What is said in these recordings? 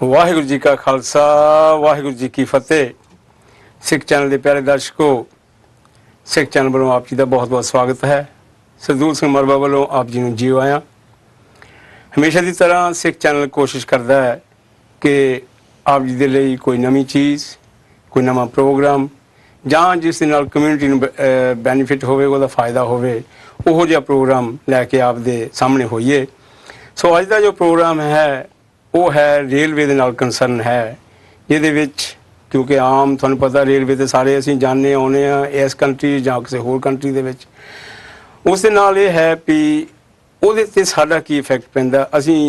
वाहिगुरु जी का खालसा वाहिगुरु जी की फतेह। सिख चैनल के प्यारे दर्शकों, सिख चैनल वालों आप जी का बहुत बहुत स्वागत है। सरदूल सिंह मरवा वालों आप जी जी आया। हमेशा की तरह सिख चैनल कोशिश करता है कि आप जी के लिए कोई नवी चीज़, कोई नवा प्रोग्राम ਜਾਂ ਜਿਸ ਦੇ ਨਾਲ ਕਮਿਊਨਿਟੀ ਨੂੰ ਬੈਨੀਫਿਟ ਹੋਵੇ, ਉਹਦਾ ਫਾਇਦਾ ਹੋਵੇ, ਉਹੋ ਜਿਹਾ ਪ੍ਰੋਗਰਾਮ ਲੈ ਕੇ ਆਪ ਦੇ ਸਾਹਮਣੇ ਹੋਈਏ। ਸੋ ਅੱਜ ਦਾ ਜੋ ਪ੍ਰੋਗਰਾਮ ਹੈ ਉਹ ਹੈ ਰੇਲਵੇ ਦੇ ਨਾਲ ਕੰਸਰਨ ਹੈ, ਜਿਹਦੇ ਵਿੱਚ ਕਿਉਂਕਿ ਆਮ ਤੁਹਾਨੂੰ ਪਤਾ ਰੇਲਵੇ ਤੇ ਸਾਰੇ ਅਸੀਂ ਜਾਣਦੇ ਆਉਂਦੇ ਹਾਂ ਇਸ ਕੰਟਰੀ ਜਾਂ ਕਿਸੇ ਹੋਰ ਕੰਟਰੀ ਦੇ ਵਿੱਚ। ਉਸ ਦੇ ਨਾਲ ਇਹ ਹੈ ਵੀ ਉਹਦੇ 'ਤੇ ਸਾਡਾ ਕੀ ਇਫੈਕਟ ਪੈਂਦਾ, ਅਸੀਂ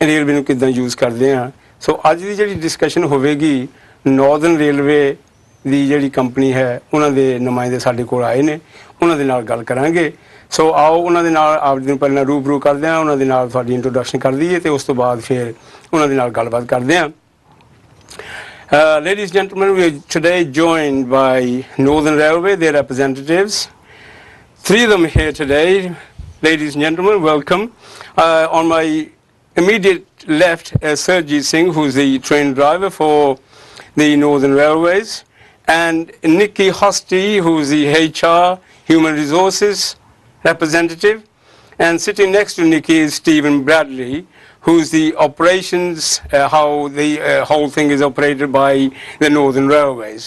ਰੇਲਵੇ ਨੂੰ ਕਿੱਦਾਂ ਯੂਜ਼ ਕਰਦੇ ਹਾਂ। ਸੋ ਅੱਜ ਦੀ ਜਿਹੜੀ ਡਿਸਕਸ਼ਨ ਹੋਵੇਗੀ ਨਾਰਦਰਨ ਰੇਲਵੇ ਦੀ ਜਿਹੜੀ ਕੰਪਨੀ ਹੈ ਉਹਨਾਂ ਦੇ ਨੁਮਾਇੰਦੇ ਸਾਡੇ ਕੋਲ ਆਏ ਨੇ, ਉਹਨਾਂ ਦੇ ਨਾਲ ਗੱਲ ਕਰਾਂਗੇ। ਸੋ ਆਓ ਉਹਨਾਂ ਦੇ ਨਾਲ ਆਪ ਜੀ ਨੂੰ ਪਹਿਲਾਂ ਰੂਬਰੂ ਕਰਦੇ ਹਾਂ, ਉਹਨਾਂ ਦੇ ਨਾਲ ਤੁਹਾਡੀ ਇੰਟਰੋਡਕਸ਼ਨ ਕਰ ਦਈਏ ਤੇ ਉਸ ਤੋਂ ਬਾਅਦ ਫਿਰ ਉਹਨਾਂ ਦੇ ਨਾਲ ਗੱਲਬਾਤ ਕਰਦੇ ਹਾਂ। Ladies and gentlemen, we are today joined by Northern Railway, their representatives. 3 of them here today. Ladies and gentlemen, welcome. On my immediate left, Sardul Singh, who's the train driver for the Northern Railways, and Nikki Hosty, who's the HR, Human Resources representative. And sitting next to Nikki is Stephen Bradley, who's the operations, how the whole thing is operated by the Northern Railways.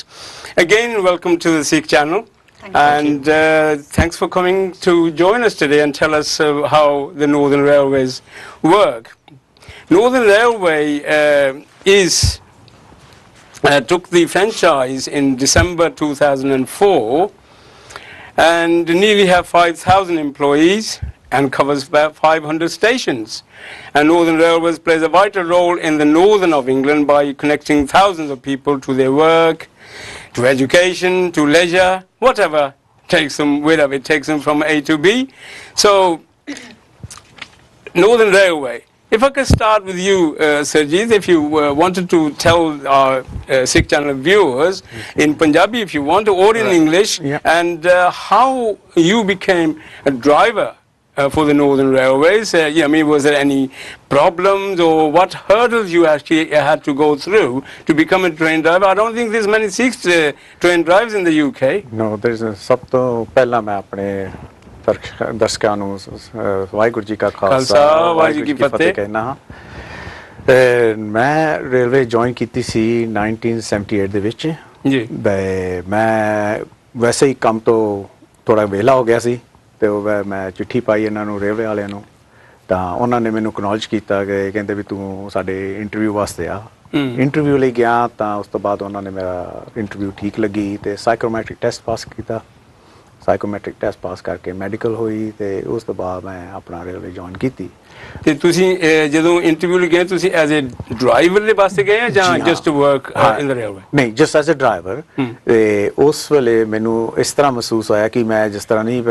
Again, welcome to the Sikh channel. And thanks for coming to join us today and tell us how the Northern Railways work. Northern Railway took the franchise in December 2004 and nearly have 5,000 employees and covers about 500 stations. And Northern Railways plays a vital role in the northern of England by connecting thousands of people to their work, to education, to leisure, whatever takes them, wherever it takes them from A to B. So, Northern Railway. If I could start with you, Sarjeet, if you wanted to tell our Sikh channel viewers in Punjabi, if you want to, or in English, and how you became a driver for the Northern Railways. I mean, was there any problems or what hurdles you actually had to go through to become a train driver? I don't think there's many Sikh train drivers in the UK. No, there's a ਸਭ ਤੋਂ ਪਹਿਲਾਂ ਮੈਂ ਆਪਣੇ ਦਰਸ਼ਕਾਂ ਨੂੰ ਵਾਹਿਗੁਰੂ ਜੀ ਕਾ ਖਾਲਸਾ ਵਾਹਿਗੁਰੂ ਜੀ ਕੀ ਫਤਿਹ ਕਹਿਣਾ ਹਾਂ। ਮੈਂ ਰੇਲਵੇ ਜੁਆਇਨ ਕੀਤੀ ਸੀ 1978 ਦੇ ਵਿੱਚ ਜੀ। ਮੈਂ ਵੈਸੇ ਹੀ ਕੰਮ ਤੋਂ ਥੋੜਾ ਵਿਹਲਾ ਹੋ ਗਿਆ ਸੀ ਤੇ ਮੈਂ ਚਿੱਠੀ ਪਾਈ ਇਹਨਾਂ ਨੂੰ ਰੇਲਵੇ ਵਾਲਿਆਂ ਨੂੰ, ਤਾਂ ਉਹਨਾਂ ਨੇ ਮੈਨੂੰ ਅਕਨੌਲਜ ਕੀਤਾ ਕਿ ਕਹਿੰਦੇ ਵੀ ਤੂੰ ਸਾਡੇ ਇੰਟਰਵਿਊ ਵਾਸਤੇ ਆ। ਇੰਟਰਵਿਊ ਲਈ ਗਿਆ ਤਾਂ ਉਸ ਤੋਂ ਬਾਅਦ ਉਹਨਾਂ ਨੇ ਮੇਰਾ ਇੰਟਰਵਿਊ ਠੀਕ ਲੱਗੀ ਤੇ ਸਾਈਕੋਮੈਟ੍ਰਿਕ ਟੈਸਟ ਪਾਸ ਕੀਤਾ। ਸਾਈਕੋਮੈਟ੍ਰਿਕ ਟੈਸਟ ਪਾਸ ਕਰਕੇ ਮੈਡੀਕਲ ਹੋਈ ਤੇ ਉਸ ਤੋਂ ਬਾਅਦ ਮੈਂ ਆਪਣਾ ਰੇਲਵੇ ਜੁਆਇਨ ਕੀਤੀ। ਤੇ ਤੁਸੀਂ ਜਦੋਂ ਇੰਟਰਵਿਊ ਲਈ ਗਏ ਤੁਸੀਂ ਐਜ਼ ਅ ਡਰਾਈਵਰ ਦੇ ਵਾਸਤੇ ਗਏ ਜਾਂ ਜਸਟ ਵਰਕ ਇਨ ਦ ਰੇਲਵੇ? ਨਹੀਂ, ਜਸਟ ਐਜ਼ ਅ ਡਰਾਈਵਰ। ਤੇ ਉਸ ਵੇਲੇ ਮੈਨੂੰ ਇਸ ਤਰ੍ਹਾਂ ਮਹਿਸੂਸ ਹੋਇਆ ਕਿ ਮੈਂ ਜਿਸ ਤਰ੍ਹਾਂ ਨਹੀਂ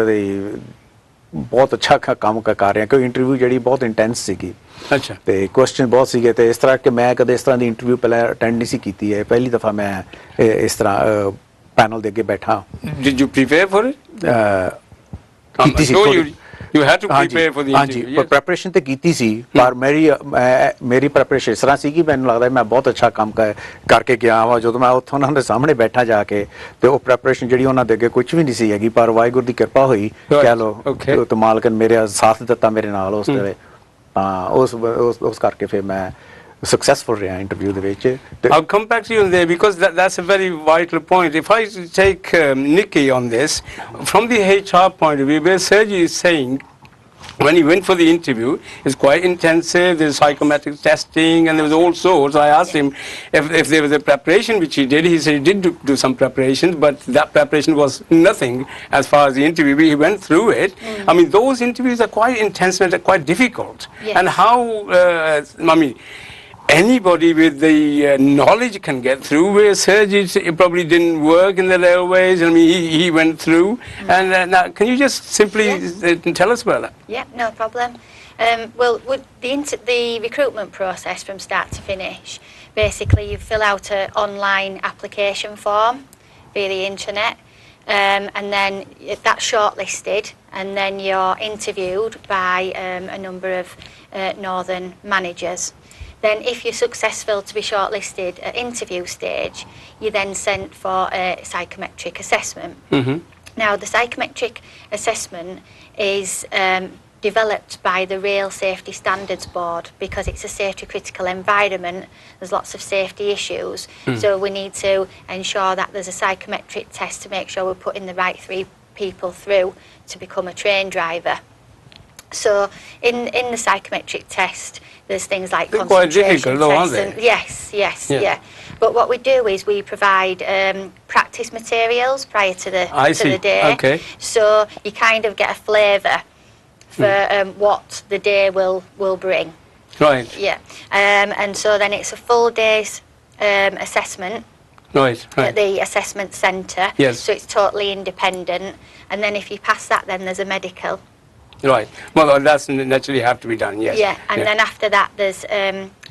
ਬਹੁਤ ਅੱਛਾ ਕੰਮ ਕਰ ਰਿਹਾ, ਕਿਉਂਕਿ ਇੰਟਰਵਿਊ ਜਿਹੜੀ ਬਹੁਤ ਇੰਟੈਂਸ ਸੀਗੀ। ਅੱਛਾ। ਤੇ ਕੁਐਸਚਨ ਬਹੁਤ ਸੀਗੇ ਤੇ ਇਸ ਤਰ੍ਹਾਂ ਕਿ ਮੈਂ ਕਦੇ ਇਸ ਤਰ੍ਹਾਂ ਦੀ ਇੰਟਰਵਿਊ ਪਹਿਲਾਂ ਅਟੈਂਡ ਨਹੀਂ ਸੀ ਕੀਤੀ ਹੈ। ਪਹਿਲੀ ਦਫਾ ਮੈਂ ਇਸ ਤਰ੍ਹਾਂ ਪੈਨਲ ਦੇ ਅੱਗੇ ਬੈਠਾ। Did you prepare for it? ਕੀਤੀ ਸੀ। You had to prepare for the interview. ਹਾਂਜੀ, ਪਰ ਪ੍ਰੈਪਰੇਸ਼ਨ ਤੇ ਕੀਤੀ ਸੀ, ਪਰ ਮੇਰੀ ਪ੍ਰੈਪਰੇਸ਼ਨ ਇਸ ਤਰ੍ਹਾਂ ਸੀ ਕਿ ਮੈਨੂੰ ਲੱਗਦਾ ਮੈਂ ਬਹੁਤ ਅੱਛਾ ਕੰਮ ਕਰਕੇ ਗਿਆ ਵਾ। ਜਦੋਂ ਮੈਂ ਉੱਥੋਂ ਉਹਨਾਂ ਦੇ ਸਾਹਮਣੇ ਬੈਠਾ ਜਾ ਕੇ ਤੇ ਉਹ ਪ੍ਰੈਪਰੇਸ਼ਨ ਜਿਹੜੀ ਉਹਨਾਂ ਦੇ ਅੱਗੇ ਕੁਝ ਵੀ ਨਹੀਂ ਸੀ ਹੈਗੀ, ਪਰ ਵਾਹਿਗੁਰੂ ਦੀ ਕਿਰਪਾ ਹੋਈ ਕਹਿ ਲਓ ਤੇ ਮਾਲਕ ਨੇ ਮੇਰੇ ਸਾਥ ਦਿੱਤਾ ਮੇਰੇ ਨਾਲ ਉਸ ਵੇਲੇ, ਤਾਂ ਉਸ ਕਰਕੇ ਫਿਰ ਮੈਂ successful interview the which. I'll come back to you there because that's a very vital point. If I take Nikki on this, from the HR point of view, where Sergi is saying when he went for the interview, it's quite intensive, there's psychometric testing and there was all sorts. I asked him if there was a preparation which he did. He said he did do some preparations, but that preparation was nothing as far as the interview. He went through it. I mean, those interviews are quite intense and quite difficult. Yes. And how, I mean, anybody with the knowledge can get through, where Sergi probably didn't work in the railways. I mean, he went through. And now, can you just simply tell us about that? Yeah, no problem. Well, with the recruitment process from start to finish, basically you fill out an online application form via the internet, and then that's shortlisted, and then you're interviewed by a number of Northern managers. Then if you're successful to be shortlisted at interview stage, you're then sent for a psychometric assessment. Now, the psychometric assessment is developed by the Rail Safety Standards Board because it's a safety critical environment. There's lots of safety issues, so we need to ensure that there's a psychometric test to make sure we're putting the right 3 people through to become a train driver. So in the psychometric test, there's things like they're quite difficult, though, aren't tests. they? Yes, yeah. But what we do is we provide practice materials prior to the day. Okay. So you kind of get a flavour for what the day will bring. Right. Yeah. And so then it's a full day's assessment. Right. At the assessment centre. Yes. So it's totally independent. And then if you pass that, then there's a medical. Right. Well, that's naturally have to be done, yes. Yeah, and then after that there's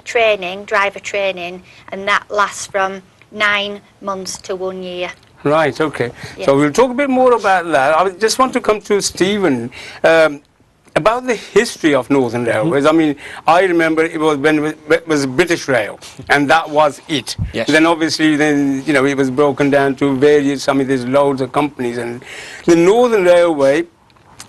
training, driver training, and that lasts from 9 months to 1 year. Right, okay. Yeah. So we'll talk a bit more about that. I just want to come to Stephen. About the history of Northern Railways. I mean, I remember it was when it was British Rail, and that was it. Yes. Then obviously, then it was broken down to various. I mean, there's loads of companies, and the Northern Railway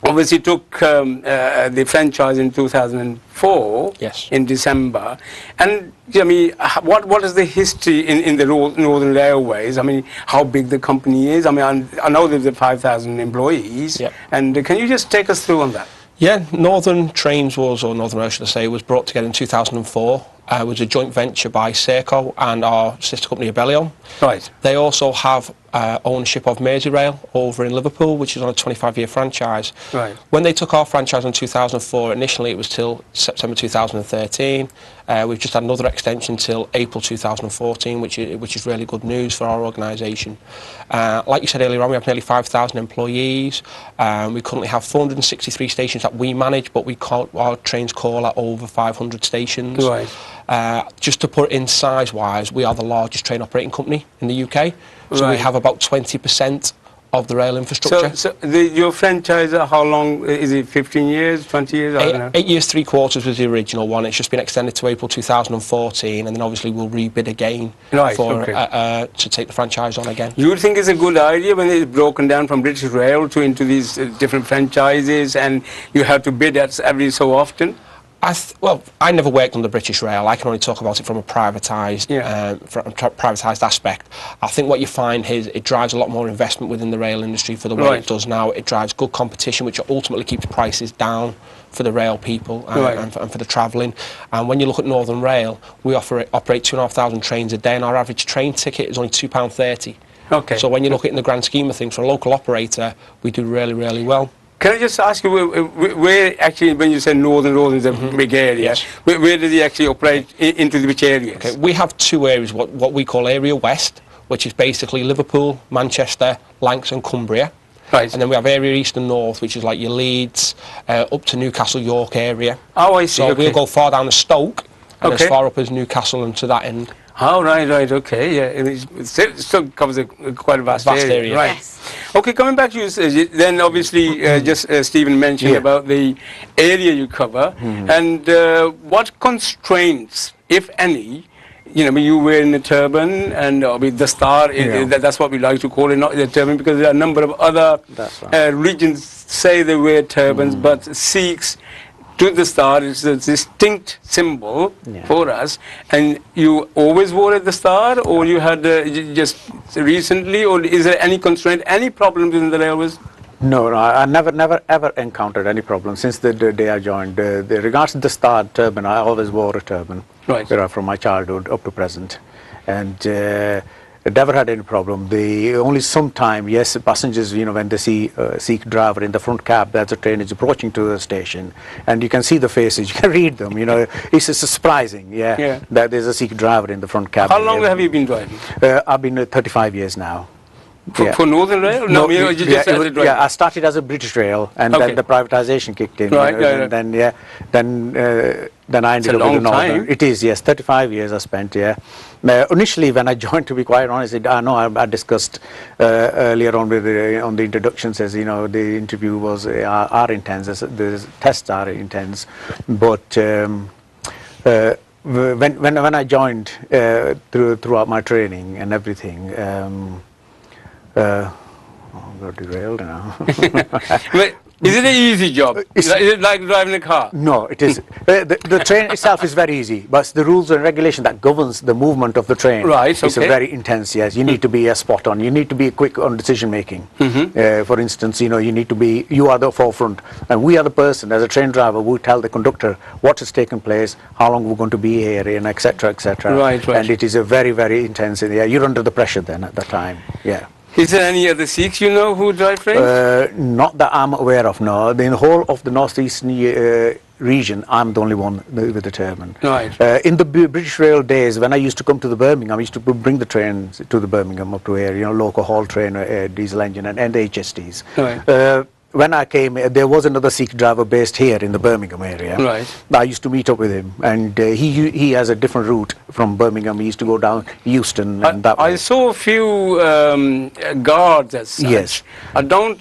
obviously took the franchise in 2004. Yes. In December. And I mean, what is the history in the Northern Railways? I mean, how big the company is? I mean, I know there's 5,000 employees. Yep. And can you just take us through on that? Yeah, Northern Trains was, or Northern Rail should I say, was brought together in 2004. It was a joint venture by Serco and our sister company Abellio. Right. They also have ownership of Merseyrail over in Liverpool, which is on a 25-year franchise. Right. When they took our franchise in 2004, initially it was till September 2013. We've just had another extension till April 2014, which is really good news for our organisation. Like you said earlier on, we have nearly 5,000 employees. We currently have 463 stations that we manage, but our trains call at over 500 stations. Right. Just to put it in size-wise, we are the largest train operating company in the UK. So we have about 20% of the rail infrastructure. So your franchise, how long is it? 15 years, 20 years? I don't know. 8 years, 3/4 was the original one. It's just been extended to April 2014, and then obviously we'll rebid again to take the franchise on again. You think it's a good idea when it's broken down from British Rail into these different franchises, and you have to bid at every so often? Well, I never worked on the British Rail. I can only talk about it from a privatised aspect. I think what you find is it drives a lot more investment within the rail industry for the way it does now. It drives good competition, which ultimately keeps prices down for the rail people and for the travelling. And when you look at Northern Rail, we operate 2,500 trains a day, and our average train ticket is only £2.30. Okay. So when you look at it in the grand scheme of things, for a local operator, we do really, really well. Can I just ask you, where actually, when you say Northern is a big area, yes. where does he actually operate into which areas? Okay, we have 2 areas, what we call Area West, which is basically Liverpool, Manchester, Lancs and Cumbria. Right. And then we have Area East and North, which is like your Leeds, up to Newcastle, York area. Oh, I see. So we'll go far down to Stoke, and as far up as Newcastle and to that end. Oh, right, okay, yeah. It still covers quite a vast area. Right. Yes. Okay, coming back to you, then obviously just Stephen mentioned about the area you cover, and what constraints, if any, you wear in the turban, and with the star, that's what we like to call it, not the turban, because there are a number of other religions say they wear turbans, but Sikhs, to the star is a distinct symbol for us. And you always wore at the star, or you had just recently, or is there any constraint, any problems in the railways? No, I never ever encountered any problem since the day I joined. Regards to the star turban, I always wore a turban, from my childhood up to present, and never had any problem. Only sometime, yes, passengers, when they see a Sikh driver in the front cab as the train is approaching to the station, and you can see the faces, you can read them, it's surprising, that there's a Sikh driver in the front cab. How long have you been driving? I've been 35 years now. For Northern Rail? No, I started as a British Rail, and then the privatisation kicked in. Then I ended up with Northern. It is, yes, 35 years I spent, initially, when I joined, to be quite honest, I know I discussed earlier on with on the introduction, says, the interview was are intense, the tests are intense, but when I joined throughout my training and everything, I'm got derailed now. But is it an easy job? Is it like driving a car? No, it is. The train itself is very easy, but the rules and regulation that governs the movement of the train is very intense. Yes, you need to be spot on. You need to be quick on decision making. For instance, you are the forefront, and we are the person as a train driver. We tell the conductor what has taken place, how long we're going to be here, and etc. etc. Right. And it is a very, very intense. Yeah, you're under the pressure then at that time. Yeah. Is there any other Sikhs you know who drive trains? Not that I'm aware of, no. In the whole of the northeastern region, I'm the only one with a turban. Right. In the British Rail days, when I used to come to the Birmingham, I used to bring the trains to the Birmingham up to here, local haul train, diesel engine and HSTs. Right. When I came, there was another Sikh driver based here in the Birmingham area. Right. I used to meet up with him, and he has a different route from Birmingham. He used to go down Euston and that way. I saw a few guards as such. Yes. I don't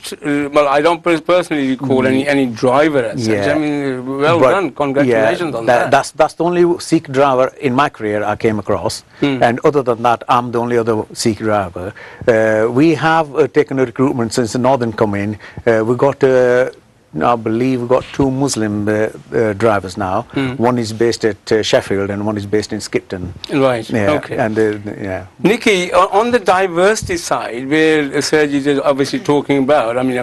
personally recall any driver as such. I mean, well done. Congratulations on that. That's the only Sikh driver in my career I came across, and other than that, I'm the only other Sikh driver. We have taken a recruitment since the Northern come in. We got, I believe, we got 2 Muslim drivers now. One is based at Sheffield and one is based in Skipton. Right. Yeah. Okay. And yeah. Nikki, on the diversity side, where Sergi is obviously talking about, I mean,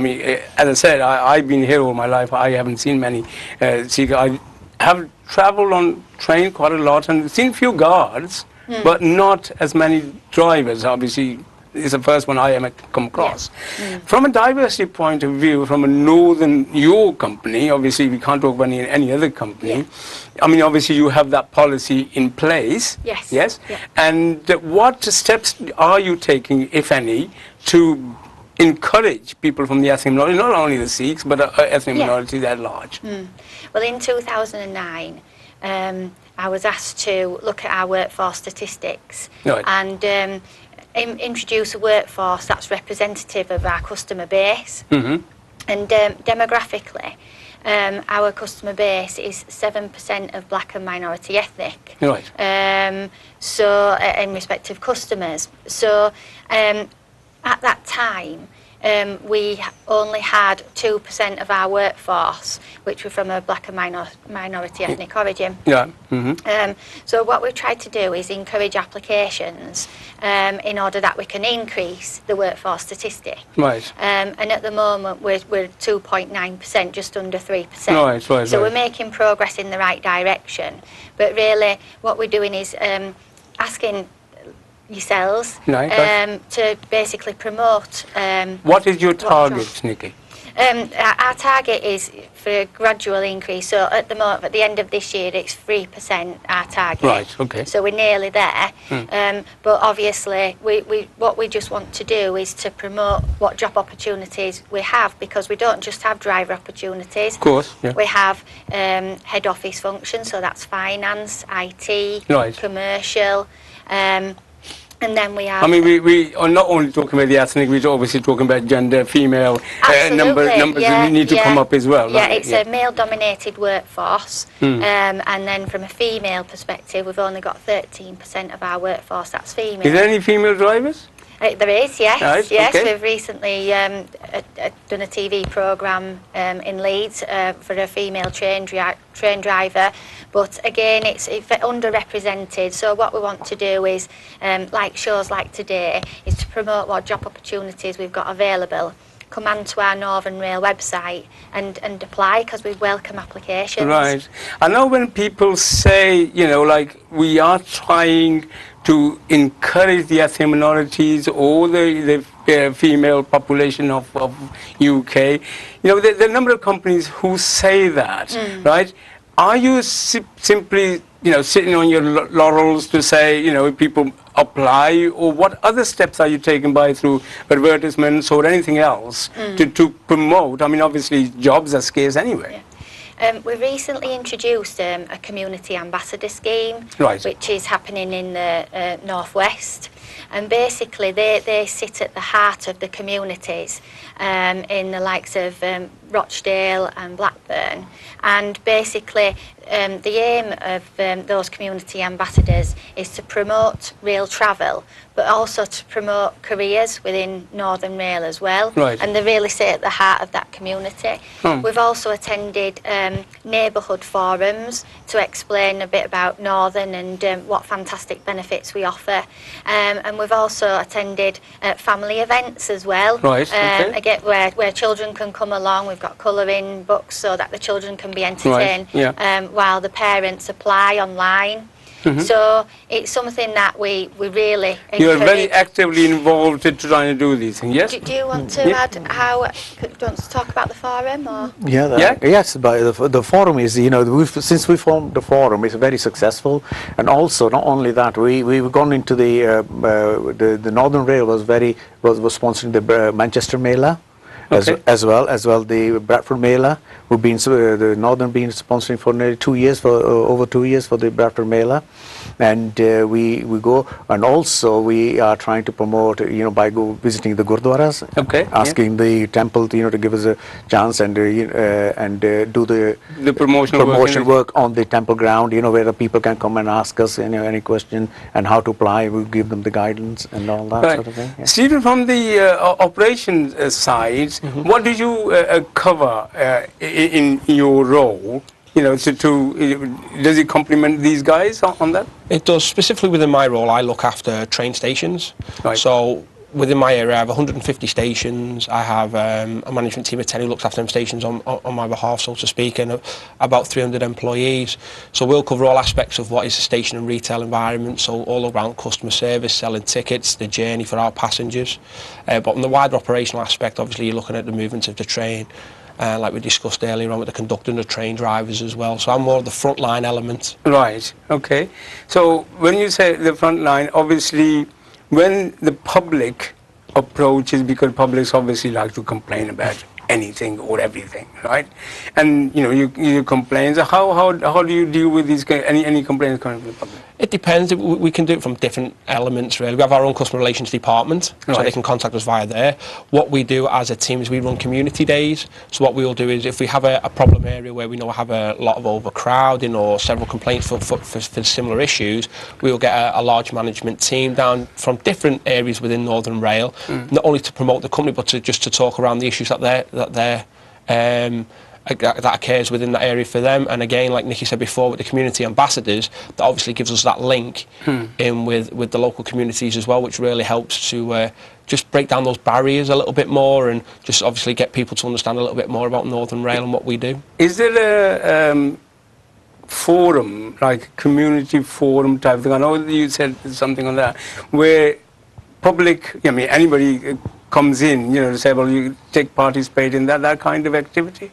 as I said, I've been here all my life. I haven't seen many Sikh. I have travelled on train quite a lot and seen few guards, but not as many drivers. Obviously, it's the first one I ever come across. From a diversity point of view, from your company, obviously we can't talk about any other company. I mean, obviously you have that policy in place. Yes. Yes. Yeah. And what steps are you taking, if any, to encourage people from the ethnic minority, not only the Sikhs, but ethnic minorities at large? Well, in 2009, I was asked to look at our workforce statistics and introduce a workforce that's representative of our customer base. And demographically, our customer base is 7% of black and minority ethnic. Right. So, in respect of customers. So, at that time, we only had 2% of our workforce which were from a black and minority ethnic origin. Yeah. So what we've tried to do is encourage applications in order that we can increase the workforce statistic. Right. And at the moment we're 2.9%, just under 3%. Right. So we're making progress in the right direction. But really what we're doing is asking yourselves to basically promote. What is your target, Nikki? Our target is for a gradual increase. So at the moment, at the end of this year, it's 3% our target. Right. Okay. So we're nearly there. But obviously, what we just want to do is to promote what job opportunities we have, because we don't just have driver opportunities. Of course. Yeah. We have head office functions, so that's finance, IT, commercial. And then we have... I mean, we are not only talking about the ethnic, we're obviously talking about gender, female, numbers need to come up as well. Yeah, it's a male-dominated workforce, and then from a female perspective, we've only got 13% of our workforce that's female. Is there any female drivers? There is, yes. Right, yes, okay. We've recently done a TV programme in Leeds for a female train driver, but again, it's underrepresented. So what we want to do is, like shows like today, is to promote what job opportunities we've got available. Come onto our Northern Rail website and apply, because we welcome applications. Right. I know when people say, like, we are trying to encourage the ethnic minorities or the female population of UK, there are a number of companies who say that, right? Are you simply, sitting on your laurels to say, people apply, or what other steps are you taking through advertisements or anything else to promote? I mean, obviously jobs are scarce anyway. Yeah. We recently introduced a community ambassador scheme, which is happening in the northwest, and basically they sit at the heart of the communities in the likes of Rochdale and Blackburn, and basically the aim of those community ambassadors is to promote rail travel, but also to promote careers within Northern Rail as well. Right. And they really sit at the heart of that community. We've also attended neighbourhood forums to explain a bit about Northern and what fantastic benefits we offer. And we've also attended family events as well. Right. Okay. Again, where children can come along. We've got colouring books so that the children can be entertained, right. Yeah. while the parents apply online. So it's something that we really encourage. You are very actively involved in trying to do these things, yes? Do you want to add how, do you want to talk about the forum? Or? Yes, but the forum is, you know, since we formed the forum, it's very successful. And also, not only that, we've gone into the Northern Rail was sponsoring the Manchester Mela. Okay. As well the Bradford Mela. We've been the Northern been sponsoring for nearly 2 years, for over 2 years for the Bradford Mela, and we go, and also we are trying to promote, you know, by visiting the gurdwaras, asking the temple to, you know, to give us a chance and do the promotion work on the temple ground, you know, where the people can come and ask us, you know, any question and how to apply. We'll give them the guidance and all that sort of thing. Yeah. Stephen, from the operations side, what do you cover in your role? You know, does it complement these guys on that? It does. Specifically within my role, I look after train stations. Right. So within my area, I have 150 stations. I have a management team of 10 who looks after them stations on my behalf, so to speak, and about 300 employees. So we'll cover all aspects of what is a station and retail environment, so all around customer service, selling tickets, the journey for our passengers. But on the wider operational aspect, obviously you're looking at the movement of the train, like we discussed earlier on with the conductor and the train drivers as well. So I'm more of the frontline element. Right, okay. So when you say the front line, obviously when the public approaches, because publics obviously like to complain about anything or everything, right? And you know, you complain. So how do you deal with these any complaints coming from the public? It depends. We can do it from different elements, really. We have our own customer relations department, so they can contact us via there. What we do as a team is we run community days. So what we'll do is, if we have a problem area where we know we have a lot of overcrowding or several complaints for similar issues, we'll get a large management team down from different areas within Northern Rail, not only to promote the company, but just to talk around the issues that occurs within that area for them. And again, like Nikki said before, with the community ambassadors, that obviously gives us that link in with the local communities as well, which really helps to just break down those barriers a little bit more, and just obviously get people to understand a little bit more about Northern Rail and what we do. Is there a forum, like community forum type thing? I know you said something on that, where public, I mean, anybody comes in, you know, to say, well, you participate in that kind of activity?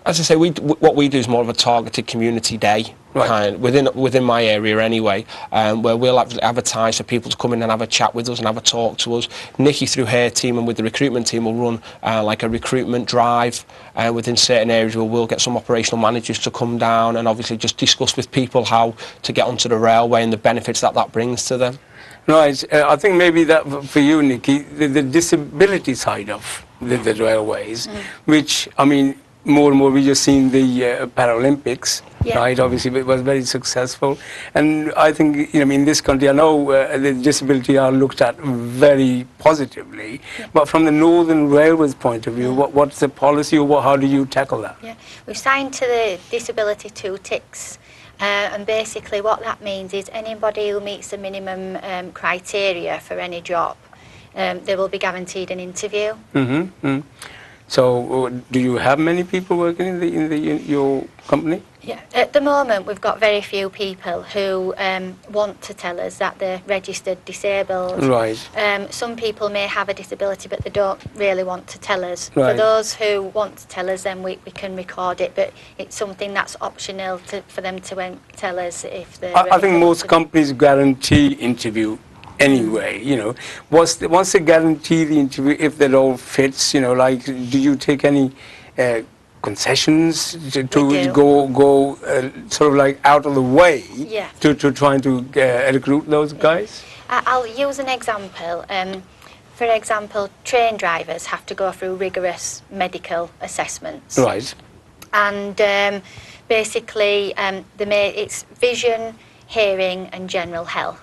As I say, what we do is more of a targeted community day, within my area anyway, where we'll advertise for people to come in and have a chat with us and have a talk to us. Nikki, through her team and with the recruitment team, will run like a recruitment drive within certain areas where we'll get some operational managers to come down and obviously just discuss with people how to get onto the railway and the benefits that brings to them. Right. I think maybe that for you, Nikki, the disability side of the railways, which, I mean, more and more we just seen the Paralympics, right? Obviously it was very successful, and I think, you know, in this country, I know the disability are looked at very positively, but from the Northern Railways point of view, what's the policy, or how do you tackle that? Yeah, we've signed to the Disability 2 ticks. And basically what that means is anybody who meets the minimum criteria for any job, they will be guaranteed an interview. So do you have many people working in your company? Yeah, at the moment we've got very few people who want to tell us that they're registered disabled. Right. Some people may have a disability but they don't really want to tell us. Right. For those who want to tell us, then we can record it, but it's something that's optional for them to tell us if they're I think most companies guarantee interview anyway, you know. Once they guarantee the interview, if that all fits, you know, like, do you take any concessions to go sort of like out of the way to trying to recruit those guys? I'll use an example. for example, train drivers have to go through rigorous medical assessments. Right. And basically, it's vision, hearing, and general health.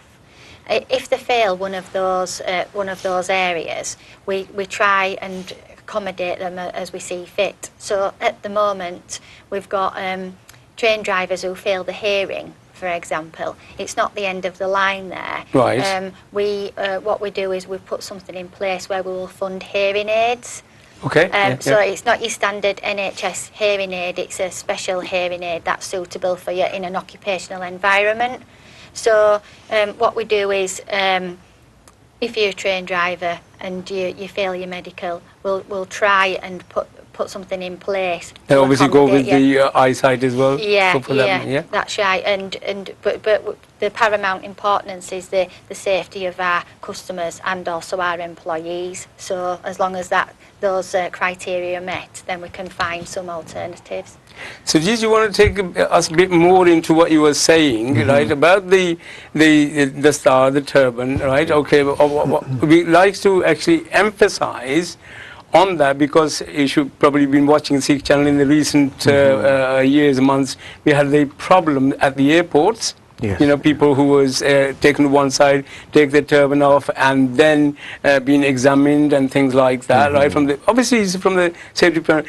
If they fail one of those areas, we try and accommodate them as we see fit. So at the moment, we've got train drivers who fail the hearing, for example. It's not the end of the line there. Right. What we do is we put something in place where we will fund hearing aids. Okay. So it's not your standard NHS hearing aid, it's a special hearing aid that's suitable for you in an occupational environment. So what we do is, if you're a train driver and you fail your medical, we'll try and put something in place. And obviously go with the eyesight as well. Yeah, yeah, that's right. But the paramount importance is the safety of our customers and also our employees. So as long as those criteria are met, then we can find some alternatives. So, Giz, you want to take us a bit more into what you were saying, right, about the star, the turban, right? Okay, we like to actually emphasize on that, because you should probably been watching Sikh channel in the recent years, months. We had the problem at the airports. Yes. You know, people who was taken to one side, take their turban off, and then being examined and things like that, right? Obviously, it's from the safety point.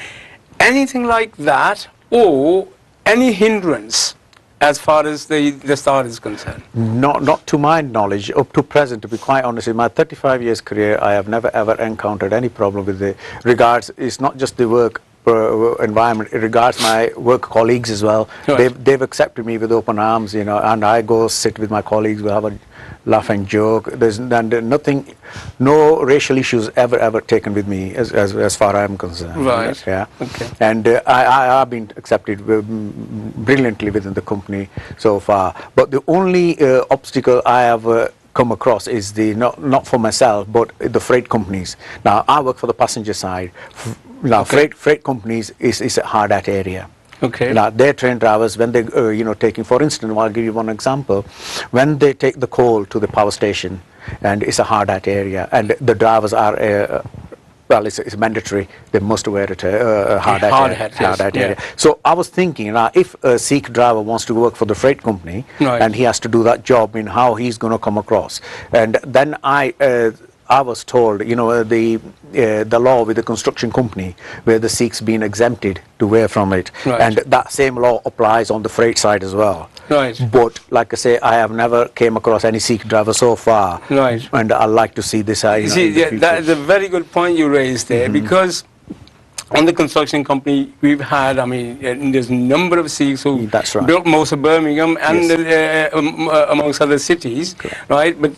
Anything like that, or any hindrance as far as the star is concerned? Not to my knowledge, up to present, to be quite honest. In my 35 years career, I have never ever encountered any problem with the regards. It's not just the work environment, it regards my work colleagues as well. Right. They've accepted me with open arms, you know, and I go sit with my colleagues, we have a laugh and joke. There's nothing, no racial issues ever taken with me as far as I'm concerned. Right. Yeah. Okay. And I've been accepted brilliantly within the company so far. But the only obstacle I have come across is not for myself, but the freight companies. Now I work for the passenger side. Now freight companies is a hard at area. Okay. Now their train drivers, when they taking, for instance, I'll give you one example. When they take the coal to the power station, and it's a hard at area, and the drivers are well, it's mandatory. They must wear it hard hat area. So I was thinking, now if a Sikh driver wants to work for the freight company, right, and he has to do that job, in how he's going to come across. And then I was told, you know, the law with the construction company, where the Sikhs been exempted to wear from it, right, and that same law applies on the freight side as well. Right. But like I say, I have never came across any Sikh driver so far. Right. And I'd like to see this. See, that is a very good point you raised there, because on the construction company we've had, I mean, there's a number of Sikhs who built most of Birmingham and amongst other cities, right? But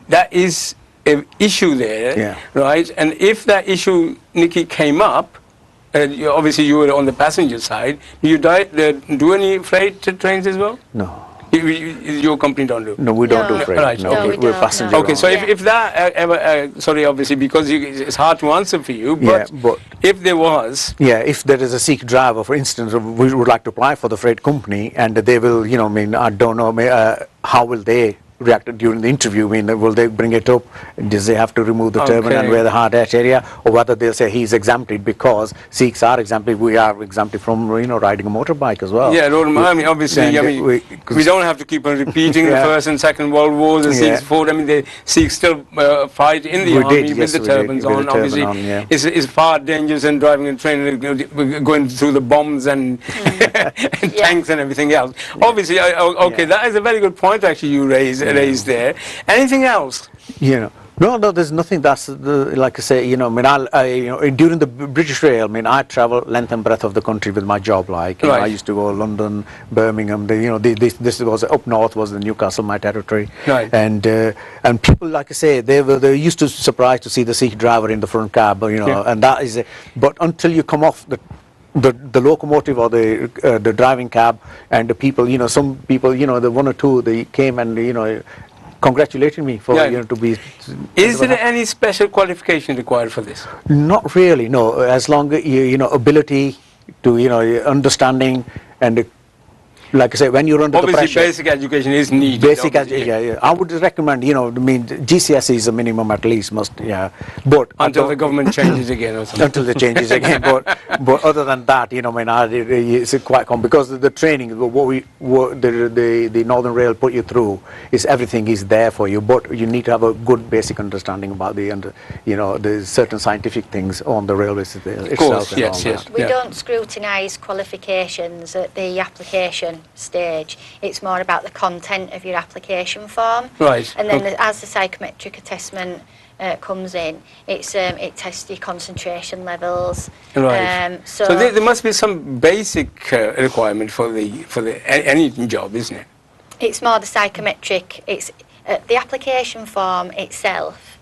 that is an issue there, right? And if that issue, Nikki, came up, obviously you were on the passenger side, you do any freight trains as well? No. Your company don't do? No, we don't do freight. Right. No, we're passenger. Okay, so if that ever, sorry, obviously, because it's hard to answer for you, but if there was... Yeah, if there is a Sikh driver, for instance, we would like to apply for the freight company, and they will, you know, I mean, I don't know, how will they reacted during the interview? I mean, will they bring it up? Does they have to remove the turban and wear the hard hat area, or whether they'll say he's exempted because Sikhs are exempted? We are exempted from, you know, riding a motorbike as well. Yeah, I mean, obviously, I mean, we don't have to keep on repeating the First and Second World Wars, the Sikhs fought. I mean, the Sikhs still fight in the army with the turbans on. Obviously, it's far dangerous than driving a train, going through the bombs and, and tanks and everything else. Obviously, okay, that is a very good point actually you raised there. Anything else? You know, no, there's nothing. That's like I say, you know, I mean, during the British Rail, I mean, I travel length and breadth of the country with my job. Like, you know, I used to go London, Birmingham. You know, this was up north, was the Newcastle, my territory. Right. And people, like I say, they used to surprised to see the Sikh driver in the front cab. You know, and that is. But until you come off the locomotive or the driving cab, and the people, you know, some people, you know, the one or two, they came and, you know, congratulating me for, you know, to be... Is there any special qualification required for this? Not really, no. As long as, you know, ability to, you know, understanding and like I say, when you're under the Obviously, pressure, basic education is needed. basic education. I would recommend, I mean, GCSE is a minimum at least, but until the government changes again or something. Until it changes again, but other than that, I mean, it's quite common because the training, the Northern Rail put you through, is everything is there for you, but you need to have a good basic understanding about the certain scientific things on the railway itself. Of course, yes. We don't scrutinise qualifications at the application stage. It's more about the content of your application form. Right. And then as the psychometric assessment comes in, it tests your concentration levels. Right. So there must be some basic requirement for any job, isn't it? It's more the psychometric. It's the application form itself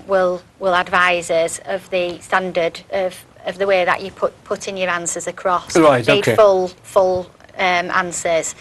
will advise us of the standard of the way that you put in your answers across. Right. Need full answers.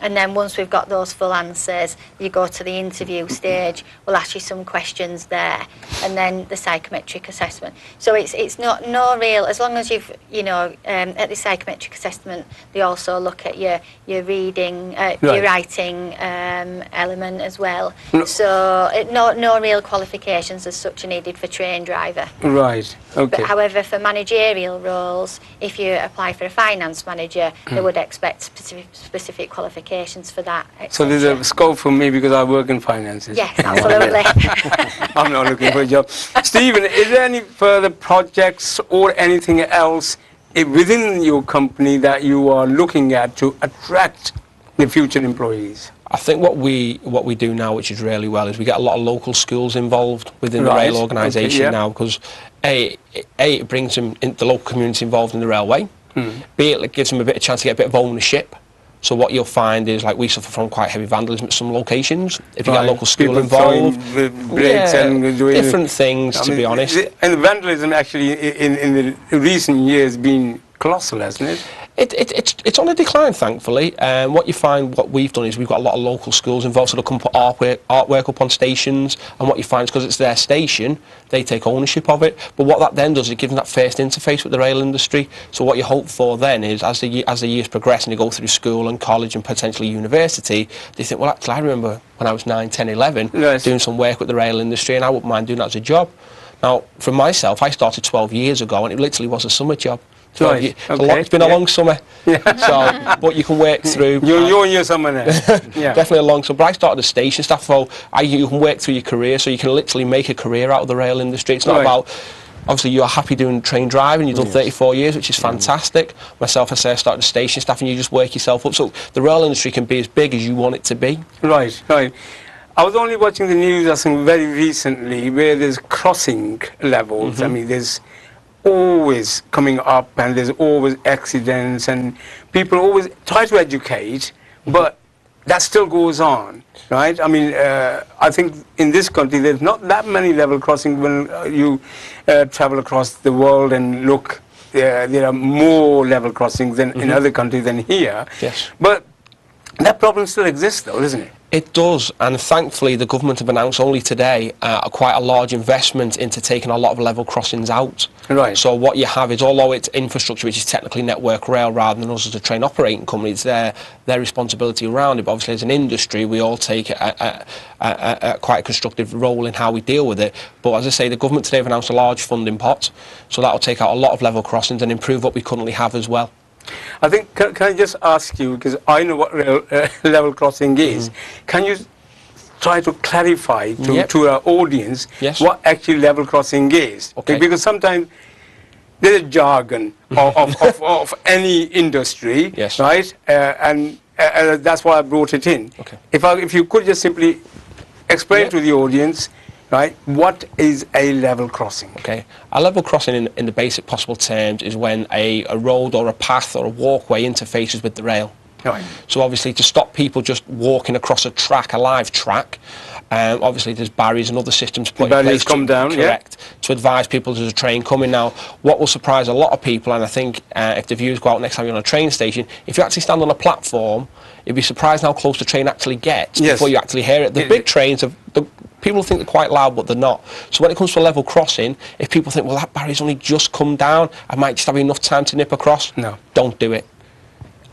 And then once we've got those full answers, you go to the interview stage. We'll ask you some questions there, and then the psychometric assessment. So it's no real, as long as you've, at the psychometric assessment, they also look at your reading, your writing element as well. No. So no real qualifications as such are needed for train driver. Right. Okay. But however, for managerial roles, if you apply for a finance manager, they would expect specific qualifications for that. So there's a scope for me because I work in finances. Yes, absolutely. I'm not looking for a job. Stephen, is there any further projects or anything else within your company that you are looking at to attract the future employees? I think what we do now, which is really well, is we get a lot of local schools involved within the rail organisation now, because it brings them the local community involved in the railway. B, it gives them a bit of chance to get a bit of ownership. So what you'll find is, like, we suffer from quite heavy vandalism at some locations. If you get a local school involved, breaks and doing different things, to be honest. And vandalism actually in the recent years been colossal, hasn't it? It's on a decline, thankfully. What you find, what we've done is we've got a lot of local schools involved, so they'll come put artwork up on stations, and what you find is because it's their station, they take ownership of it. But what that then does is it gives them that first interface with the rail industry. So what you hope for then is, as the years progress and you go through school and college and potentially university, they think, well, actually, I remember when I was 9, 10, 11, doing some work with the rail industry, and I wouldn't mind doing that as a job. Now, for myself, I started 12 years ago, and it literally was a summer job. Right. It's been a long summer, so but you can work through. You're in your summer now. Definitely a long summer. But I started as station staff, so you can work through your career, so you can literally make a career out of the rail industry. It's not about, obviously you're happy doing train driving, you've done 34 years, which is fantastic. Myself, I started as station staff, and you just work yourself up. So the rail industry can be as big as you want it to be. Right. I was only watching the news, I think, very recently, where there's crossing levels. I mean, there's always coming up, and there's always accidents, and people always try to educate, but that still goes on, right? I mean, I think in this country there's not that many level crossings. When you travel across the world and look, there are more level crossings than in other countries than here. Yes. But that problem still exists, though, doesn't it? It does, and thankfully the government have announced only today quite a large investment into taking a lot of level crossings out. Right. So what you have is, although it's infrastructure which is technically Network Rail rather than us as a train operating company, it's their responsibility around it. But obviously as an industry we all take a quite a constructive role in how we deal with it. But as I say, the government today have announced a large funding pot, so that will take out a lot of level crossings and improve what we currently have as well. I think, can I just ask you, because I know what level crossing is, can you try to clarify to our audience what actually level crossing is? Okay. Because sometimes there's a jargon of any industry, right? And that's why I brought it in. Okay. If you could just simply explain to the audience, right, what is a level crossing? Okay, a level crossing in the basic possible terms is when a road or a path or a walkway interfaces with the rail. Right. So obviously to stop people just walking across a track, a live track, obviously there's barriers and other systems put in place to advise people there's a train coming. Now, what will surprise a lot of people, and I think if the viewers go out next time you're on a train station, if you actually stand on a platform, you'd be surprised how close the train actually gets before you actually hear it. The big trains, people think they're quite loud, but they're not. So when it comes to a level crossing, if people think, well, that barrier's only just come down, I might just have enough time to nip across. No. Don't do it.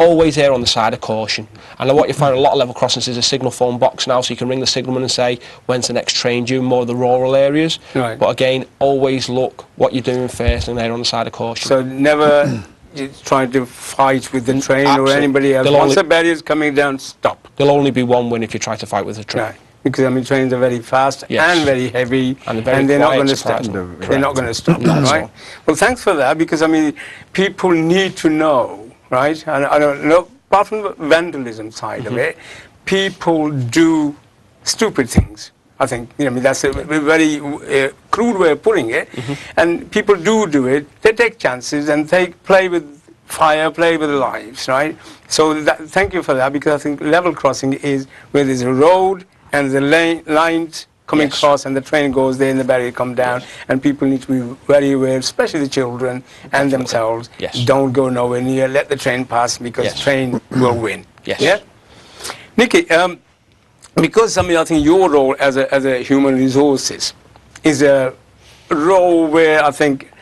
always err on the side of caution. And what you find a lot of level crossings is a signal phone box now, so you can ring the signalman and say, when's the next train due, more of the rural areas. Right. But again, always look what you're doing first and err on the side of caution. So never trying to fight with the train Absolutely. or anybody else. They'll Once the barrier's coming down, stop. There'll only be one win if you try to fight with the train. Right. Because, I mean, trains are very fast Yes. and very heavy, And they're they're not quiet, going to stop. surprisingly. They're not going to stop, Not at right? all. Well, thanks for that, because, I mean, people need to know, right? And I don't know, apart from the vandalism side of it, people do stupid things. I think, I mean, that's a very crude way of putting it. And people do it. They take chances and they play with fire, play with lives, right? So thank you for that, because I think level crossing is where there's a road and the lines coming Yes. across and the train goes there and the barrier come down, and people need to be very aware, especially the children and themselves. Yes. Don't go nowhere near, let the train pass, because Yes. train will win. Yes. Yeah? Nikki, because I mean, I think your role as a human resources is a role where I think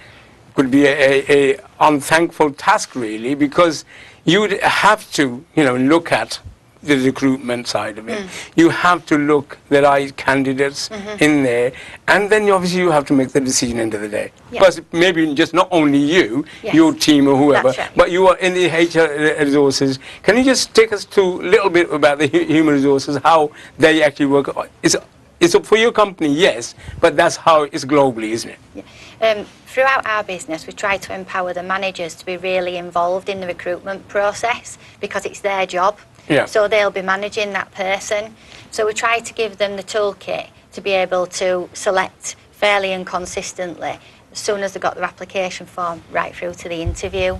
could be a unthankful task, really, because you'd have to, look at the recruitment side of it. You have to look the right candidates in there, and then obviously you have to make the decision end of the day. Yeah. Because maybe just not only you, Yes. your team or whoever, That's right. but you are in the HR resources. Can you just take us through a little bit about the human resources, how they actually work? It's for your company, yes, but that's how it's globally, isn't it? Yeah. Throughout our business, we try to empower the managers to be really involved in the recruitment process, because it's their job. Yeah. So they'll be managing that person. So we try to give them the toolkit to be able to select fairly and consistently as soon as they've got their application form right through to the interview.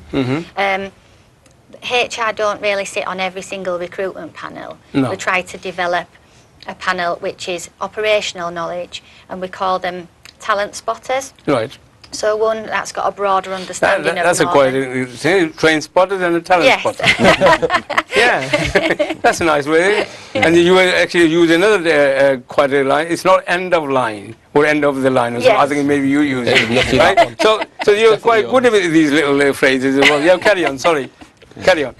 HR don't really sit on every single recruitment panel. No. We try to develop a panel which is operational knowledge, and we call them talent spotters. Right. So one that's got a broader understanding That's of a quite Northern. train spotters and a talent Yes. spotter. Yeah, that's a nice way. And you will actually use another quite a line. It's not end of line or end of the line. Or so. I Yes. think maybe you use Nicky, it. that Right? one. So you're quite Definitely good with these little phrases as well. Yeah, carry on. Sorry, carry on.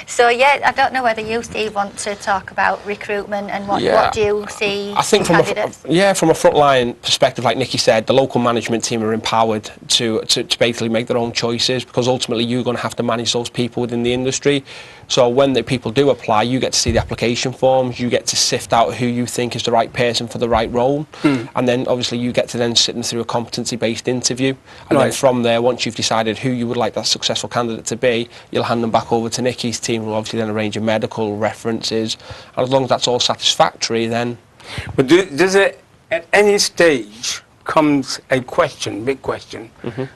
So yeah, I don't know whether you, Steve, want to talk about recruitment and what do you see I think in from candidates? from a frontline perspective, like Nikki said, the local management team are empowered to basically make their own choices, because ultimately you're going to have to manage those people within the industry. So when the people do apply, you get to see the application forms, you get to sift out who you think is the right person for the right role, and then obviously you get to then sit them through a competency-based interview, and then Right. from there, once you've decided who you would like that successful candidate to be, you'll hand them back over to Nikki's team, who will obviously then arrange your medical references, and as long as that's all satisfactory, then But does it, at any stage comes a question, big question,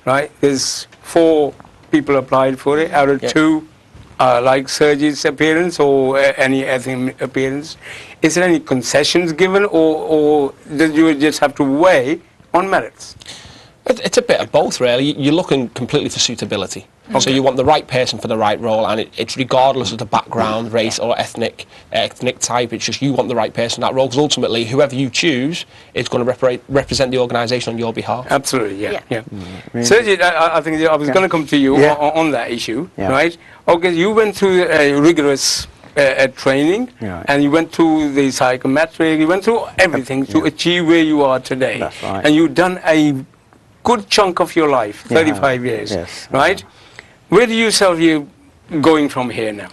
right? There's 4 people applied for it, out of Yeah. 2 like Serge's appearance or any ethnic appearance. Is there any concessions given, or do you just have to weigh on merits? It's a bit of both, really. You're looking completely for suitability. So you want the right person for the right role, and it's regardless of the background, race or ethnic type. It's just you want the right person in that role, because ultimately whoever you choose is going to represent the organisation on your behalf. Absolutely, yeah. Yeah. Serge, I think I was going to come to you Yeah. on that issue, Yeah. right? Okay, you went through a rigorous training, Yeah. and you went through the psychometric, you went through everything to achieve where you are today. That's right. And you've done a good chunk of your life, Yeah. 35 years, Yes. right? Where do you see you going from here now?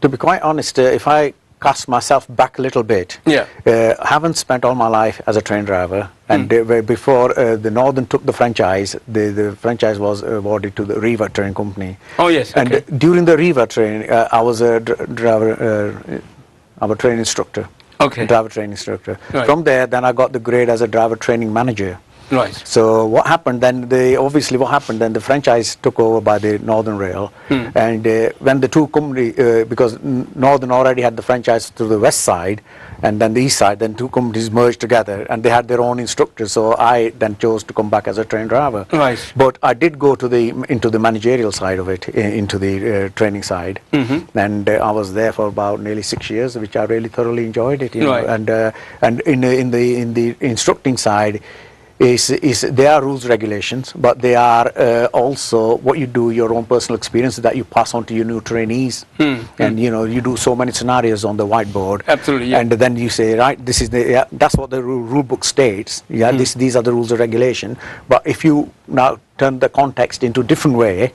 To be quite honest, if I cast myself back a little bit, Yeah. I haven't spent all my life as a train driver, and before the Northern took the franchise, the franchise was awarded to the Riva Train Company. Oh, yes, okay. And during the Riva train, I was a driver, I'm a train instructor. Okay. Driver training instructor. Right. From there, then I got the grade as a driver training manager. Right. So what happened then? The franchise took over by the Northern Rail, and when the two companies, because Northern already had the franchise to the west side, and then the east side, then 2 companies merged together, and they had their own instructors. So I then chose to come back as a train driver. Right. But I did go to into the managerial side of it, into the training side, and I was there for about nearly 6 years, which I really thoroughly enjoyed it. You know, Right. and in the instructing side, they are rules regulations, but they are also what you do, your own personal experience that you pass on to your new trainees. And you do so many scenarios on the whiteboard. Absolutely, yeah. And then you say, right, this is that's what the rule book states. Yeah, these are the rules of regulation. But if you now turn the context into a different way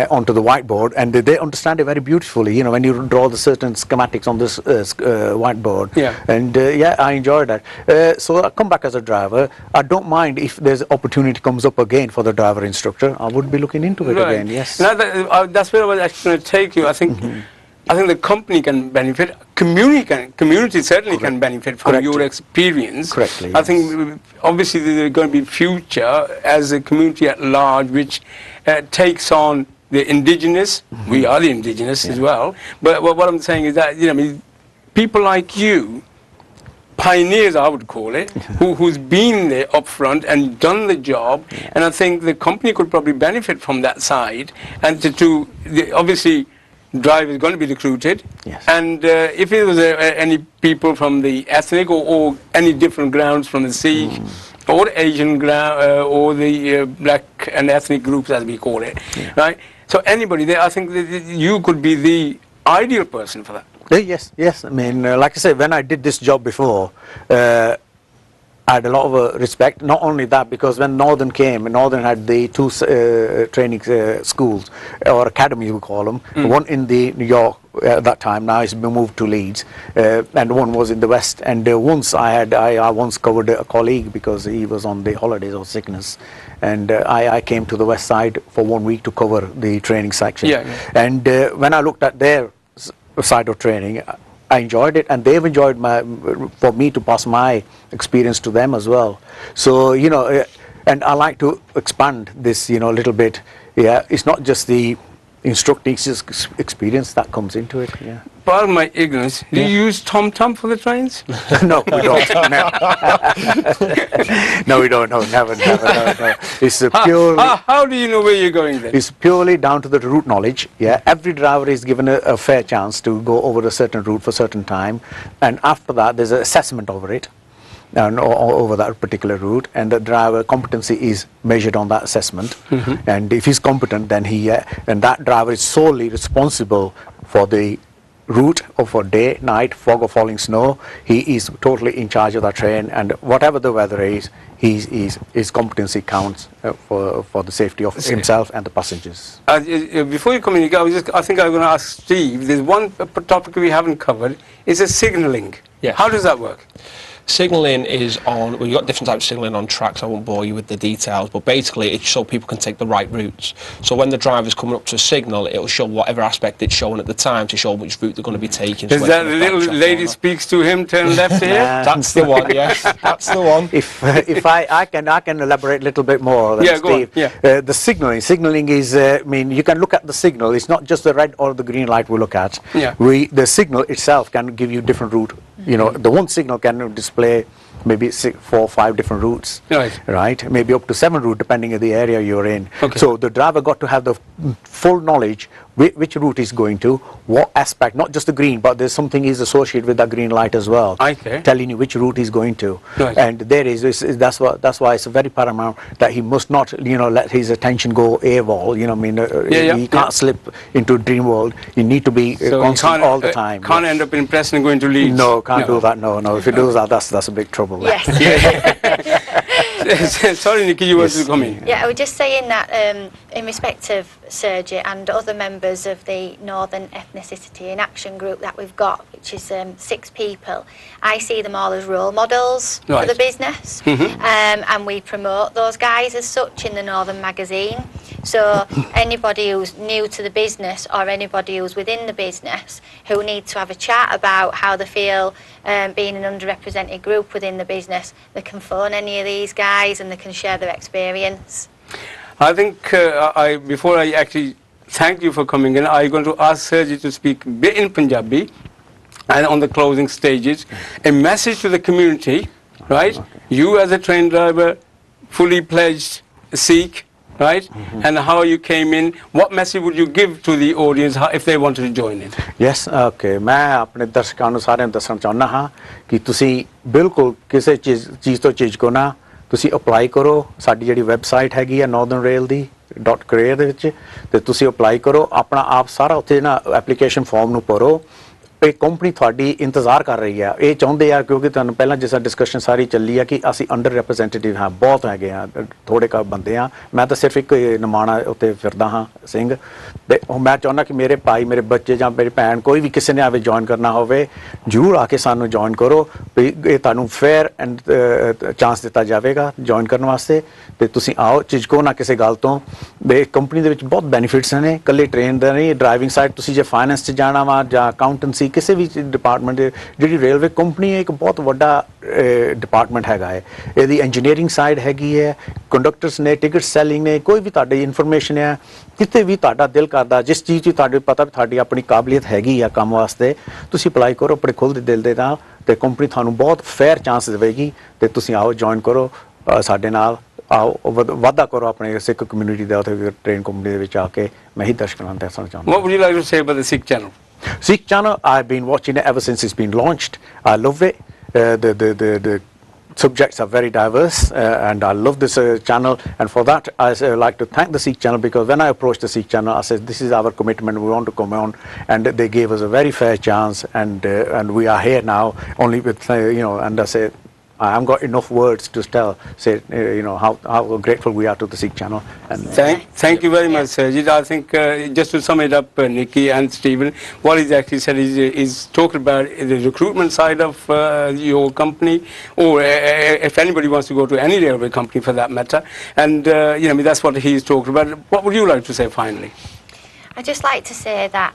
onto the whiteboard, and they understand it very beautifully, when you draw the certain schematics on this whiteboard. And I enjoy that. So I come back as a driver. I don't mind if there's opportunity comes up again for the driver instructor. I would be looking into it again. Yes. Now that's where I was actually going to take you. I think the company can benefit. Community certainly can benefit from your experience. Correctly. I think obviously there's going to be future as a community at large, which takes on the indigenous. We are the indigenous as well. But what I'm saying is that people like you, pioneers I would call it, who's been there up front and done the job, and I think the company could probably benefit from that side. And obviously drive is going to be recruited, and if it was any people from the ethnic or any different grounds from the Sikh or Asian ground or the black and ethnic groups as we call it, right? So anybody there, I think that you could be the ideal person for that. Yes. I mean, like I said, when I did this job before, I had a lot of respect. Not only that, because when Northern came, Northern had the two training schools, or academies we call them. One in the New York at that time, now it's been moved to Leeds, and one was in the West. And once I once covered a colleague because he was on the holidays or sickness, and I came to the West side for 1 week to cover the training section. And when I looked at their side of training, I enjoyed it, and they've enjoyed for me to pass my experience to them as well. So and I like to expand this a little bit. It's not just the instructing, it's just experience that comes into it. Pardon my ignorance, do you use Tom for the trains? No, we don't. No, we don't. No, never. No. It's purely. How do you know where you're going then? It's purely down to the route knowledge. Every driver is given a fair chance to go over a certain route for a certain time, and after that, there's an assessment over it, and over that particular route, and the driver competency is measured on that assessment. And if he's competent, then and that driver is solely responsible for the route, or for day, night, fog or falling snow. He is totally in charge of that train, and whatever the weather is, his competency counts for the safety of himself and the passengers. Before you communicate, I think I'm going to ask Steve. There's one topic we haven't covered. It's a signalling. How does that work? Signalling is on, well, you've got different types of signalling on tracks. I won't bore you with the details, but basically it's so people can take the right routes. So when the driver's coming up to a signal, it'll show whatever aspect it's showing at the time to show which route they're going to be taking. Is that the little lady speaks to him, turn left here? That's the one, yes. That's the one. If I can elaborate a little bit more than Steve. The signaling is, I mean, you can look at the signal. It's not just the red or the green light we look at. The signal itself can give you different route. The one signal can display maybe 4 or 5 different routes, right? Maybe up to 7 routes depending on the area you're in. So the driver got to have the full knowledge which route he's going to, what aspect, not just the green, but there's something is associated with that green light as well, telling you which route he's going to. And that's why it's very paramount that he must not let his attention go AWOL. He can't slip into dream world. You need to be constant all the time. Can't end up in Preston going to Leeds. No, can't do that. No. If he does that, that's a big trouble. Sorry, Nikki, you wanted to come in. I was just saying that in respect of Sergi and other members of the Northern Ethnicity in Action group that we've got, which is 6 people, I see them all as role models for the business, and we promote those guys as such in the Northern magazine. So anybody who's new to the business or anybody who's within the business who needs to have a chat about how they feel being an underrepresented group within the business, they can phone any of these guys and they can share their experience. I think before I actually thank you for coming in, I'm going to ask Sergi to speak a bit in Punjabi, and on the closing stages, a message to the community, right? You as a train driver, fully pledged Sikh, right? And how you came in, what message would you give to the audience if they wanted to join in? Yes, okay. मैं अपने दर्शकों ਨੂੰ ਸਾਰਿਆਂ ਨੂੰ ਦੱਸਣਾ ਚਾਹੁੰਦਾ ਹਾਂ ਕਿ ਤੁਸੀਂ ਬਿਲਕੁਲ ਕਿਸੇ ਚੀਜ਼ ਤੋਂ ਚੀਜ਼ ਕੋ ਨਾ ਤੁਸੀਂ ਅਪਲਾਈ ਕਰੋ ਸਾਡੀ ਜਿਹੜੀ ਵੈਬਸਾਈਟ ਹੈਗੀ ਆ ਨਾਰਦਰਨ ਰੇਲ ਦੀ .career ਦੇ ਵਿੱਚ ਤੇ ਤੁਸੀਂ ਅਪਲਾਈ ਕਰੋ ਆਪਣਾ ਆਪ ਸਾਰਾ ਉੱਥੇ ਨਾ ਐਪਲੀਕੇਸ਼ਨ ਫਾਰਮ ਨੂੰ ਭਰੋ ਇਹ ਕੰਪਨੀ ਤੁਹਾਡੀ ਇੰਤਜ਼ਾਰ ਕਰ ਰਹੀ ਹੈ ਇਹ ਚਾਹੁੰਦੇ ਆ ਕਿਉਂਕਿ ਤੁਹਾਨੂੰ ਪਹਿਲਾਂ ਜਿਸ ਡਿਸਕਸ਼ਨ ਸਾਰੀ ਚੱਲੀ ਆ ਕਿ ਅਸੀਂ ਅੰਡਰ ਰਿਪਰੈਜ਼ੈਂਟੇਟਿਵ ਹਾਂ ਬਹੁਤ ਹੈਗੇ ਆ ਥੋੜੇ ਕਾ ਬੰਦੇ ਆ ਮੈਂ ਤਾਂ ਸਿਰਫ ਇੱਕ ਨਿਮਾਣਾ ਉੱਤੇ ਫਿਰਦਾ ਹਾਂ ਸਿੰਘ ਤੇ ਮੈਂ ਚਾਹੁੰਦਾ ਕਿ ਮੇਰੇ ਭਾਈ ਮੇਰੇ ਬੱਚੇ ਜਾਂ ਮੇਰੀ ਭੈਣ ਕੋਈ ਵੀ ਕਿਸੇ ਨੇ ਆਵੇ ਜੁਆਇਨ ਕਰਨਾ ਹੋਵੇ ਜ਼ਰੂਰ ਆ ਕੇ ਸਾਨੂੰ ਜੁਆਇਨ ਕਰੋ ਵੀ ਇਹ ਤੁਹਾਨੂੰ ਫੇਅਰ ਐਂਡ ਚਾਂਸ ਦਿੱਤਾ ਜਾਵੇਗਾ ਜੁਆਇਨ ਕਰਨ ਵਾਸਤੇ ਤੇ ਤੁਸੀਂ ਆਓ ਝਿਜਕੋ ਨਾ ਕਿਸੇ ਗੱਲ ਤੋਂ ਇਹ ਕੰਪਨੀ ਦੇ ਵਿੱਚ ਬਹੁਤ ਬੈਨੀਫਿਟਸ ਨੇ ਇਕੱਲੇ ਟ੍ਰੇਨ ਦਾ ਨਹੀਂ ਡਰਾਈਵਿੰਗ ਸਾਈਡ ਤੁਸੀਂ ਜੇ ਫਾਈਨੈਂਸ 'ਚ ਜਾਣਾ ਵਾ ਜਾਂ ਅਕਾਊਂਟੈਂਸੀ ਕਿਸੇ ਵੀ ਡਿਪਾਰਟਮੈਂਟ ਜਿਹੜੀ ਰੇਲਵੇ ਕੰਪਨੀ ਹੈ ਇੱਕ ਬਹੁਤ ਵੱਡਾ ਡਿਪਾਰਟਮੈਂਟ ਹੈਗਾ ਹੈ ਇਹਦੀ ਇੰਜੀਨੀਅਰਿੰਗ ਸਾਈਡ ਹੈਗੀ ਹੈ ਕੰਡਕਟਰਸ ਨੇ ਟਿਕਟ ਸੈਲਿੰਗ ਨੇ ਕੋਈ ਵੀ ਤੁਹਾਡੀ ਇਨਫੋਰਮੇਸ਼ਨ ਹੈ ਕਿਤੇ ਵੀ ਤੁਹਾਡਾ ਦਿਲ ਕਰਦਾ ਜਿਸ ਚੀਜ਼ 'ਚ ਤੁਹਾਡੇ ਪਤਾ ਵੀ ਤੁਹਾਡੀ ਆਪਣੀ ਕਾਬਲੀਅਤ ਹੈਗੀ ਆ ਕੰਮ ਵਾਸਤੇ ਤੁਸੀਂ ਅਪਲਾਈ ਕਰੋ ਆਪਣੇ ਖੁੱਲ੍ਹ ਦੇ ਦਿਲ ਦੇ ਨਾਲ ਤੇ ਕੰਪਨੀ ਤੁਹਾਨੂੰ ਬਹੁਤ ਫੇਅਰ ਚਾਂਸ ਦੇਵੇਗੀ ਤੇ ਤੁਸੀਂ ਆਓ ਜੁਆਇਨ ਕਰੋ ਸਾਡੇ ਨਾਲ ਆਓ ਵਾਧਾ ਕਰੋ ਆਪਣੇ ਸਿੱਖ ਕਮਿਊਨਿਟੀ ਦਾ ਉੱਥੇ ਟ੍ਰੇਨ ਕੰਪਨੀ ਦੇ ਵਿੱਚ ਆ ਕੇ ਮੈਂ ਹੀ ਦਰਸ਼ਕਾਂ ਨੂੰ ਦੱਸਣਾ ਚਾਹੁੰਦਾ What would you like to say about the Sikh channel? Sikh channel, I've been watching it ever since it's been launched. I love it. The subjects are very diverse and I love this channel and for that I like to thank the Sikh channel because when I approached the Sikh channel I said this is our commitment we want to come on and they gave us a very fair chance and we are here now only with and I said I haven't got enough words to say how grateful we are to the Sikh channel. And thank you very much, Sajid. I think just to sum it up, Nikki and Stephen, what he's actually said is talking about the recruitment side of your company, or if anybody wants to go to any railway company for that matter, and that's what he's talking about. What would you like to say finally? I'd just like to say that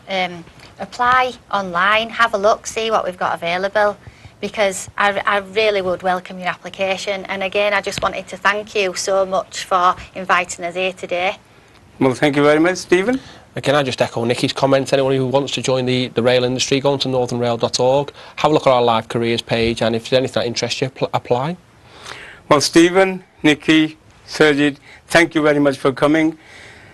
apply online, have a look, see what we've got available. Because I really would welcome your application. And again, I just wanted to thank you so much for inviting us here today. Well, thank you very much, Stephen. Again, I just echo Nikki's comments. Anyone who wants to join the rail industry, go on to northernrail.org, have a look at our live careers page, and if there's anything that interests you, apply. Well, Stephen, Nikki, Sajid, thank you very much for coming.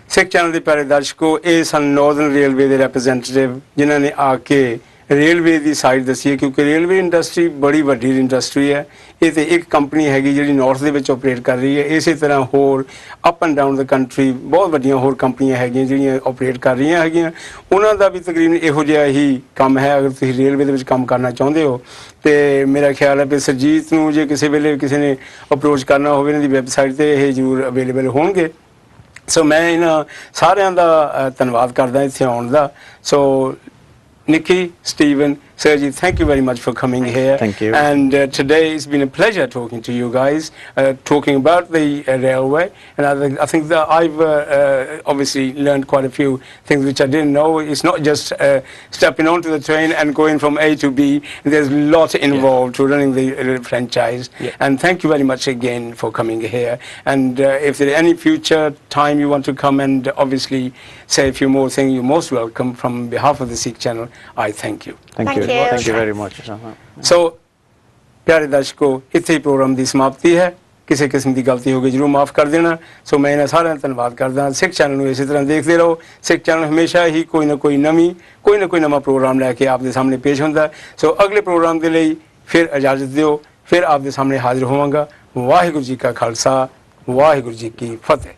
Sikh channel ਦੇ ਪਿਆਰੇ ਦਰਸ਼ਕੋ ਇਹ ਸਨ Northern railway ਦੇ representative ਜਿਨ੍ਹਾਂ ਨੇ ਆ ਕੇ railway ਦੀ side ਦੱਸੀ ਹੈ ਕਿਉਂਕਿ ਰੇਲਵੇ ਇੰਡਸਟਰੀ ਬੜੀ ਵੱਡੀ ਇੰਡਸਟਰੀ ਹੈ ਇਹ ਤੇ ਇੱਕ ਕੰਪਨੀ ਹੈਗੀ ਜਿਹੜੀ ਨਾਰਥ ਦੇ ਵਿੱਚ ਆਪਰੇਟ ਕਰ ਰਹੀ ਹੈ ਇਸੇ ਤਰ੍ਹਾਂ ਹੋਰ up and down the country ਬਹੁਤ ਵੱਡੀਆਂ ਹੋਰ ਕੰਪਨੀਆਂ ਹੈਗੀਆਂ ਜਿਹੜੀਆਂ ਆਪਰੇਟ ਕਰ ਰਹੀਆਂ ਹੈਗੀਆਂ ਉਹਨਾਂ ਦਾ ਵੀ ਤਕਰੀਬਨ ਇਹੋ ਜਿਹਾ ਹੀ ਕੰਮ ਹੈ ਅਗਰ ਤੁਸੀਂ ਰੇਲਵੇ ਦੇ ਵਿੱਚ ਕੰਮ ਕਰਨਾ ਚਾਹੁੰਦੇ ਹੋ ਤੇ ਮੇਰਾ ਖਿਆਲ ਹੈ ਕਿ ਸਰਜੀਤ ਨੂੰ ਜੇ ਕਿਸੇ ਵੇਲੇ ਕਿਸੇ ਨੇ ਅਪਰੋਚ ਕਰਨਾ ਹੋਵੇ ਇਹਨਾਂ ਦੀ ਵੈਬਸਾਈਟ ਤੇ ਇਹ ਜ਼ਰੂਰ ਅਵੇਲੇਬਲ ਹੋਣਗੇ ਸੋ ਮੈਂ ਇਹਨਾਂ ਸਾਰਿਆਂ ਦਾ ਧੰਨਵਾਦ ਕਰਦਾ ਇੱਥੇ ਆਉਣ ਦਾ ਸੋ Nikki, Stephen, Sergi, thank you very much for coming here. Thank you. And today it's been a pleasure talking to you guys, talking about the railway. And I think that I've obviously learned quite a few things which I didn't know. It's not just stepping onto the train and going from A to B. There's a lot involved to running the franchise. Yeah. And thank you very much again for coming here. And if there any future time you want to come and obviously say a few more things, you're most welcome. From behalf of the Sikh channel, I thank you. Thank you. Thank you very much. So, ਪਿਆਰੇ ਦਰਸ਼ਕੋ ਇੱਥੇ ਹੀ programme ਦੀ ਸਮਾਪਤੀ ਹੈ ਕਿਸੇ ਕਿਸਮ ਦੀ ਗਲਤੀ ਹੋ ਗਈ ਜਰੂਰ ਮਾਫ ਕਰ ਦੇਣਾ ਸੋ ਮੈਂ ਇਹਨਾਂ ਸਾਰਿਆਂ ਦਾ ਧੰਨਵਾਦ ਕਰਦਾ ਸਿੱਖ ਚੈਨਲ ਨੂੰ ਇਸੇ ਤਰ੍ਹਾਂ ਦੇਖਦੇ ਰਹੋ ਸਿੱਖ ਚੈਨਲ ਹਮੇਸ਼ਾ ਹੀ ਕੋਈ ਨਾ ਕੋਈ ਨਵਾਂ ਪ੍ਰੋਗਰਾਮ ਲੈ ਕੇ ਆਪ ਦੇ ਸਾਹਮਣੇ ਪੇਸ਼ ਹੁੰਦਾ ਸੋ ਅਗਲੇ ਪ੍ਰੋਗਰਾਮ ਦੇ ਲਈ ਫਿਰ ਇਜਾਜ਼ਤ ਦਿਓ ਫਿਰ ਆਪ ਦੇ ਸਾਹਮਣੇ ਹਾਜ਼ਰ ਹੋਵਾਂਗਾ ਵਾਹਿਗੁਰੂ ਜੀ ਕਾ ਖਾਲਸਾ ਵਾਹਿਗੁਰੂ ਜੀ ਕੀ ਫਤਿਹ